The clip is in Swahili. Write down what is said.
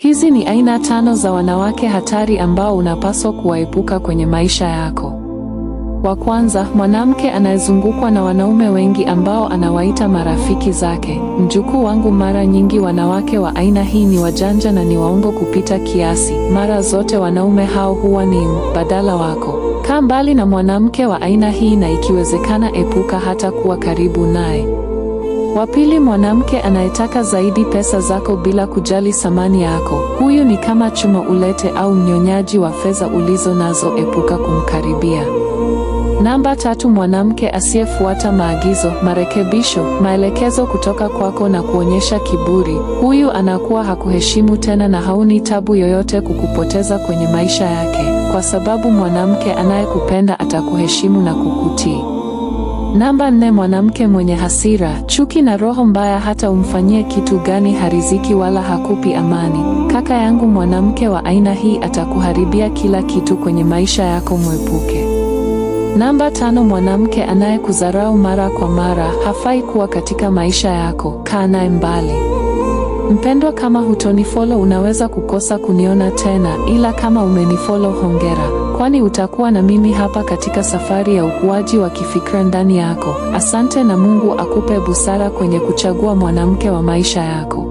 Hizi ni aina 5 za wanawake hatari ambao unapaswa kuwaepuka kwenye maisha yako. Wa kwanza, mwanamke anayezungukwa na wanaume wengi ambao anawaita marafiki zake. Mjukuu wangu, mara nyingi wanawake wa aina hii ni wajanja na ni waongo kupita kiasi. Mara zote wanaume hao huwa ni mbadala wako. Kaa mbali na mwanamke wa aina hii na ikiwezekana epuka hata kuwa karibu naye. Wa pili, mwanamke anayetaka zaidi pesa zako bila kujali thamani yako. Huyu ni kama chuma ulete au mnyonyaji wa fedha ulizo nazo, epuka kumkaribia. Namba 3, mwanamke asiyefuata maagizo, marekebisho, maelekezo kutoka kwako na kuonyesha kiburi. Huyu anakuwa hakuheshimu tena na hauni tabu yoyote kukupoteza kwenye maisha yake, kwa sababu mwanamke anayekupenda atakuheshimu na kukutii. Namba 4, mwanamke mwenye hasira, chuki na roho mbaya. Hata umfanyie kitu gani hariziki wala hakupi amani. Kaka yangu, mwanamke wa aina hii atakuharibia kila kitu kwenye maisha yako, mwepuke. Namba 5, mwanamke anayekudharau mara kwa mara, hafai kuwa katika maisha yako, kaa naye mbali. Mpendwa, kama hutonifollow unaweza kukosa kuniona tena, ila kama umenifollow hongera, kwani utakuwa na mimi hapa katika safari ya ukuaji wa kifikra ndani yako. Asante na Mungu akupe busara kwenye kuchagua mwanamke wa maisha yako.